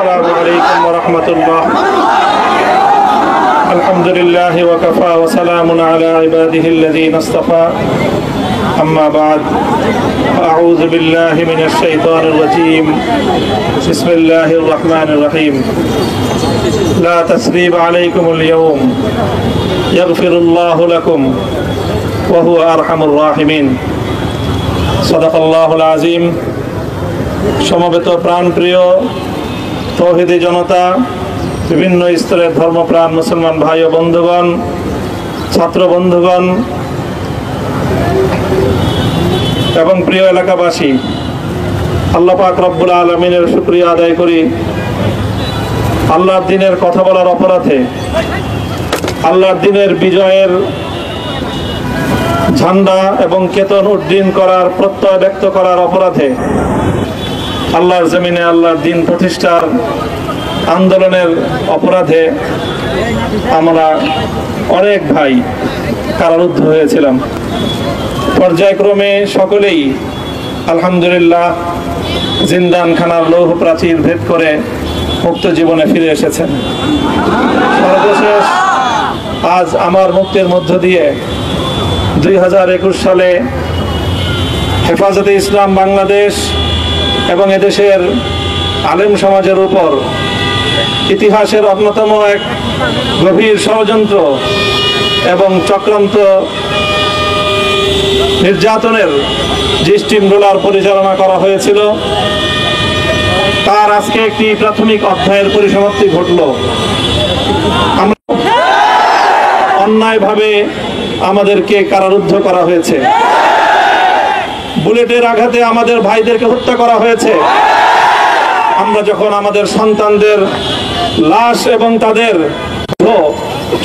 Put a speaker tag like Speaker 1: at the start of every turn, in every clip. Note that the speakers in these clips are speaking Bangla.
Speaker 1: السلام عليكم ورحمة الله. الحمد لله وكفى وسلام على عباده الذين اصطفى. أما بعد أعوذ بالله من الشيطان الرجيم. بسم الله الرحمن الرحيم. لا تثريب عليكم اليوم يغفر الله لكم وهو أرحم الراحمين. صدق الله العظيم. সমবেত প্রাণপ্রিয় তৌহিদি জনতা, বিভিন্ন স্তরের ধর্মপ্রাণ মুসলমান ভাই ও বন্ধুগণ, ছাত্র বন্ধুগণ এবং প্রিয় এলাকাবাসী, আল্লাহ পাক রব্বুল আলামিনের শুকরিয়া আদায় করি। আল্লাহর দ্বীনের কথা বলার অপরাধে, আল্লাহর দ্বীনের বিজয়ের ঝান্ডা এবং কেতন উড্ডীন করার প্রত্যয় ব্যক্ত করার অপরাধে, আল্লাহর জমিনে আল্লাহর দ্বীন প্রতিষ্ঠার আন্দোলনের অপরাধে আমরা অনেক ভাই কারারুদ্ধ হয়েছিলাম। পর্যায়ক্রমে সকলেই আলহামদুলিল্লাহ জিন্দানখানার লৌহ প্রাচীর ভেদ করে মুক্ত জীবনে ফিরে এসেছেন। সর্বশেষ আজ আমার মুক্তির মধ্য দিয়ে 2021 সালে হেফাজতে ইসলাম বাংলাদেশ এবং এদেশের আলেম সমাজের উপর ইতিহাসের অন্যতম এক গভীর ষড়যন্ত্র এবং চক্রান্ত নির্যাতনের যে স্টিম রোলার পরিচালনা করা হয়েছিল, তার আজকে একটি প্রাথমিক অধ্যায়ের পরিসমাপ্তি ঘটল। আমরা অন্যায়ভাবে আমাদেরকে কারারুদ্ধ করা হয়েছে, বুলেটের আঘাতে আমাদের ভাইদেরকে হত্যা করা হয়েছে। আমরা যখন আমাদের সন্তানদের লাশ এবং তাদের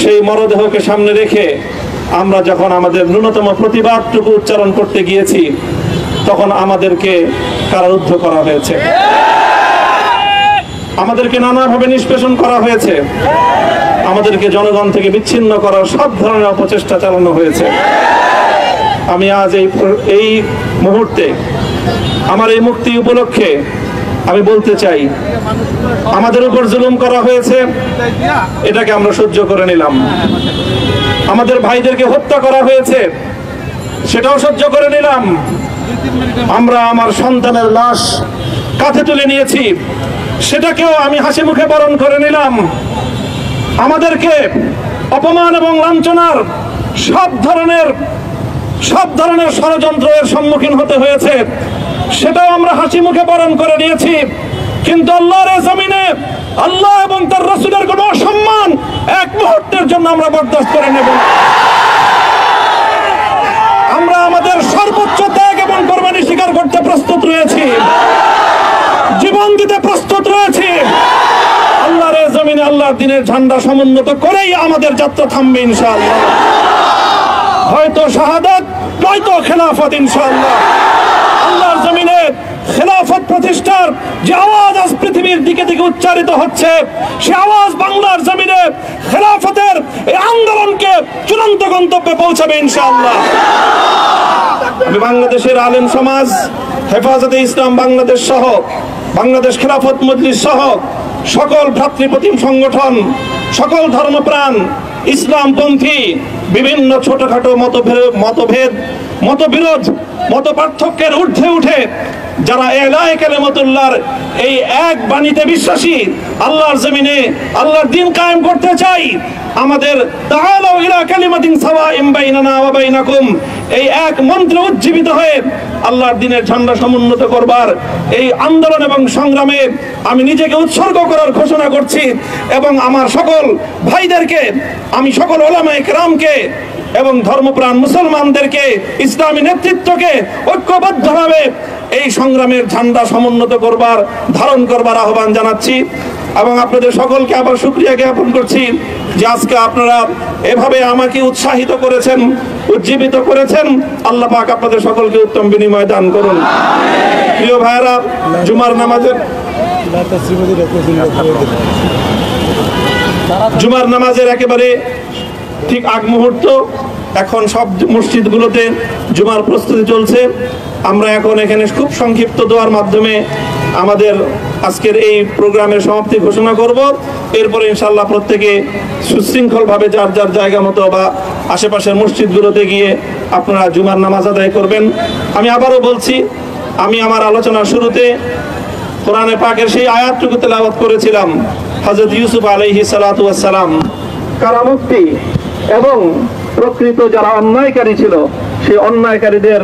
Speaker 1: সেই মরদেহকে সামনে রেখে আমরা যখন আমাদের ন্যূনতম প্রতিবাদটুকু উচ্চারণ করতে গিয়েছি, তখন আমাদেরকে কারারুদ্ধ করা হয়েছে, আমাদেরকে নানাভাবে নিষ্পেষণ করা হয়েছে, আমাদেরকে জনগণ থেকে বিচ্ছিন্ন করার সব ধরনের অপচেষ্টা চালানো হয়েছে। আমি আজ এই মুহূর্তে আমার এই মুক্তি উপলক্ষে আমি বলতে চাই, আমাদের উপর জুলুম করা হয়েছে, এটাকে আমরা সহ্য করে নিলাম। আমাদের ভাইদেরকে হত্যা করা হয়েছে, সেটাও সহ্য করে নিলাম। আমরা আমার সন্তানের লাশ কাঁধে তুলে নিয়েছি, সেটাকেও আমি হাসি মুখে বরণ করে নিলাম। আমাদেরকে অপমান এবং লাঞ্ছনার সব ধরনের ষড়যন্ত্রের সম্মুখীন হতে হয়েছে, সেটাও আমরা হাসি মুখে বরণ করে নিয়েছি। কিন্তু আল্লাহর জমিনে আল্লাহ এবং তার রাসূলের কোনো অসম্মান এক মুহূর্তের জন্য আমরা বরদাস্ত করে নেব না। আমরা আমাদের সর্বোচ্চ ত্যাগ এবং কোরবানি স্বীকার করতে প্রস্তুত রয়েছি, জীবন দিতে প্রস্তুত রয়েছি। আল্লাহর জমিনে আল্লাহর দ্বীনের ঝান্ডা সমুন্নত করেই আমাদের যাত্রা থামবে ইনশাআল্লাহ। হয়তো শাহাদাত, নয়তো খেলাফত ইনশাআল্লাহ। আল্লাহর জমিনে খেলাফত প্রতিষ্ঠার যে আওয়াজ আজ পৃথিবীর দিকে দিকে উচ্চারিত হচ্ছে, সে আওয়াজ বাংলার জমিনে খেলাফতের এই আন্দোলনকে চূড়ান্ত গন্তব্যে পৌঁছাবে ইনশাআল্লাহ। আমি বাংলাদেশের আলেম সমাজ, হেফাজতে ইসলাম বাংলাদেশ সহ বাংলাদেশ খেলাফত মজলিস সহ সকল ভ্রাতৃপ্রতিম সংগঠন, সকল ধর্মপ্রাণ ইসলামপন্থী বিভিন্ন ছোটখাটো মতভেদ, মতবিরোধ, মত পার্থক্যের ঊর্ধ্বে উঠে যারা এলায়ে কালিমাতুল্লাহর এই এক বাণীতে বিশ্বাসী, আল্লাহর জমিনে আল্লাহর দ্বীন কায়েম করতে চাই, আমাদের তাআলাউ ইলা কালিমাতিন সাওয়াইন বাইনানা ওয়া বাইনাকুম এই এক মন্ত্রে উজ্জীবিত হয়ে আল্লাহর দ্বীনের ঝান্ডা সমুন্নত করবার এই আন্দোলন এবং সংগ্রামে আমি নিজেকে উৎসর্গ করার ঘোষণা করছি। এবং আমার সকল ভাইদেরকে, আমি সকল উলামায়ে কেরামকে এবং ধর্মপ্রাণ মুসলমানদেরকে, ইসলামী নেতৃত্বকে ঐক্যবদ্ধভাবে এই সংগ্রামের ঝান্ডা সমুন্নত করবার, ধারণ করবার আহ্বান জানাচ্ছি। এবং আপনাদের সকলকে আবার শুকরিয়া জ্ঞাপন করছি যে আজকে আপনারা এভাবে আমাকে উৎসাহিত করেছেন, উজ্জীবিত করেছেন। আল্লাহ পাক আপনাদের সকলকে উত্তম বিনিময় দান করুন। প্রিয় ভাইরা, জুমার নামাজের একেবারে ঠিক আগ মুহূর্ত, এখন সব মসজিদগুলোতে জুমার প্রস্তুতি চলছে। আমরা এখন এখানে খুব সংক্ষিপ্ত দোয়ার মাধ্যমে আমাদের আজকের এই প্রোগ্রামের সমাপ্তি ঘোষণা করব। এরপরে ইনশাআল্লাহ প্রত্যেকে সুশৃঙ্খলভাবে যার যার জায়গা মতো বা আশেপাশের মসজিদগুলোতে গিয়ে আপনারা জুমার নামাজ আদায় করবেন। আমি আবারও বলছি, আমি আমার আলোচনার শুরুতে কোরআনে পাকের সেই আয়াতটুকু তেলাওয়াত করেছিলাম, হযরত ইউসুফ আলাইহিস সালাতু ওয়াস সালাম কারামুক্তি এবং প্রকৃত যারা অন্যায়কারী ছিল সেই অন্যায়কারীদের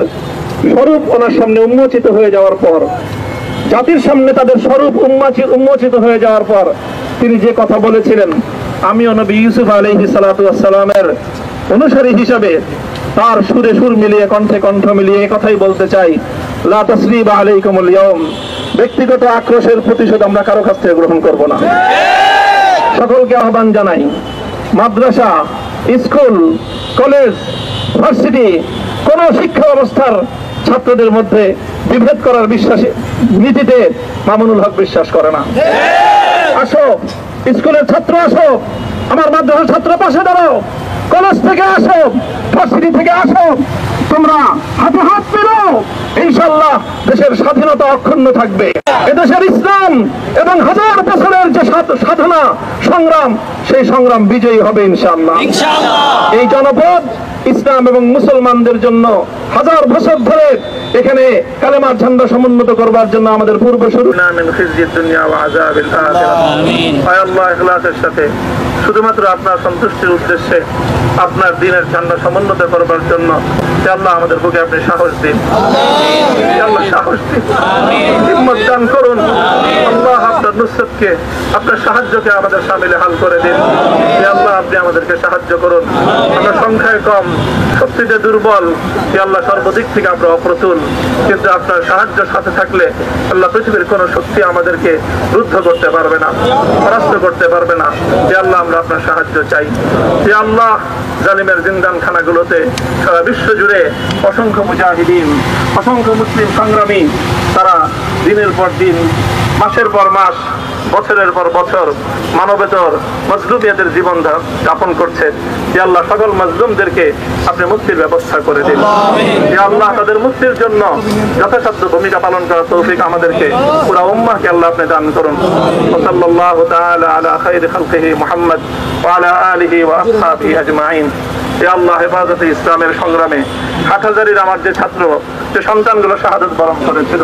Speaker 1: স্বরূপ ওনার সামনে উন্মোচিত হয়ে যাওয়ার পর, জাতির সামনে তাদের স্বরূপ উন্মোচিত হয়ে যাওয়ার পর তিনি যে কথা বলেছিলেন, আমিও নবী ইউসুফ আলাইহিস সালাতু ওয়াস সালামের অনুসারী হিসাবে তার সুরে সুর মিলিয়ে কণ্ঠে কণ্ঠ মিলিয়ে এই কথাই বলতে চাই, লা তাসরিবা আলাইকুমুল ইয়াউম, ব্যক্তিগত আক্রোশের প্রতিশোধ আমরা কারো কাছ থেকে গ্রহণ করব না। সকলকে আহ্বান জানাই, মাদ্রাসা, স্কুল, কলেজ, ভার্সিটি কোন শিক্ষা ব্যবস্থার ছাত্রদের মধ্যে বিভেদ করার নীতিতে মামুনুল হক বিশ্বাস করে না। আসো, স্কুলের ছাত্র আসো, আমার মাদ্রাসার ছাত্র পাশে দাঁড়াও, কলেজ থেকে আসো, ভার্সিটি থেকে আসো, তোমরা হাতে হাত মিলাও, ইনশাআল্লাহ দেশের স্বাধীনতা অক্ষুণ্ণ থাকবে। এদেশের ইসলাম এবং হাজার বছরের যে সাধনা সংগ্রাম, সেই সংগ্রাম বিজয়ী হবে ইনশাআল্লাহ। এই জনপদ ইসলাম এবং মুসলমানদের জন্য হাজার বছর ধরে এখানে কালেমার ঝান্ডা সমুন্নত করবার জন্য আমাদের পূর্বসূরি ইখলাসের সাথে শুধুমাত্র আপনার সন্তুষ্টির উদ্দেশ্যে আপনার দ্বীনের ঝান্ডা সমুন্নত করবার জন্য আল্লাহ আমাদের বুকে আপনি সাহস দিন, আল্লাহ সাহস দিন, হিম্মত দান করুন। আল্লাহ আপনার নুসরতকে, আপনার সাহায্যকে আমাদের শামিলে হাল করে দিন। আল্লাহ আপনি আমাদেরকে সাহায্য করুন। আমরা সংখ্যায় কম, শক্তিতে দুর্বল, আল্লাহ সর্বদিক থেকে আমরা অপ্রতুল, কিন্তু আপনার সাহায্য সাথে থাকলে আল্লাহ পৃথিবীর কোন শক্তি আমাদেরকে রুদ্ধ করতে পারবে না, পরাস্ত করতে পারবে না। আল্লাহ আমরা আপনার সাহায্য চাই। আল্লাহ জালিমের জিন্দানখানাগুলোতে সারা বিশ্ব জুড়ে অসংখ্য মুজাহিদিন, অসংখ্য মুসলিম সংগ্রামী, তারা দিনের পর দিন, মাসের পর মাস, বছরের পর বছর মানবেতর মজলুমিয়াতের জীবন যাপন করছে। আল্লাহ সকল মজলুমদেরকে আপনি মুক্তির ব্যবস্থা করে দিন। আল্লাহ তাদের মুক্তির জন্য যথাসাধ্য ভূমিকা পালন করার তৌফিক আমাদেরকে, পুরা উম্মাহকে আল্লাহ আপনি দান করুন। সাল্লাল্লাহু তাআলা আলা খায়রি খালকিহি মুহাম্মদ ওয়া আলা আলিহি ওয়া আসহাবিহি আজমাইন। আল্লাহ হেফাজতে ইসলামের সংগ্রামে হাটহাজারীর আমার যে ছাত্র, যে সন্তানগুলো শাহাদাত বরণ করেছিল,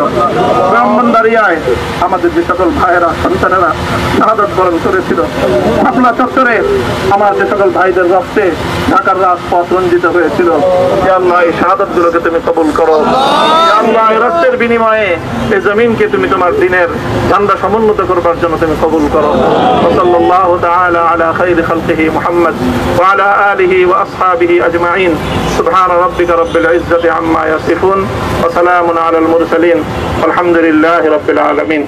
Speaker 1: ব্রাহ্মণবাড়িয়ায় আমাদের যে সকল ভাইয়েরা, সন্তানেরা শাহাদাত বরণ করেছিল, শাপলা চত্বরে আমার যে সকল ভাইদের রক্তে ঢাকার রাজপথ রঞ্জিত হয়েছিল, আল্লাহ এই শাহাদাত গুলোকে তুমি কবুল করো। আল্লাহ এই রক্তের বিনিময়ে এই জমিনকে তুমি তোমার দ্বীনের ঝান্ডা সমুন্নত করবার জন্য তুমি কবুল করো। সাল্লাল্লাহু তাআলা আলা খায়রি খালকিহি মুহাম্মদ ওয়া আলা আলিহি ওয়া আসহাবিহি আজমাইন। সুবহান রাব্বিকা রাব্বিল ইজ্জাতি আম্মা ইয়াসিফুন ওয়া সালামুন আলাল মুরসালিন ওয়ালহামদুলিল্লাহি রাব্বিল আলামিন।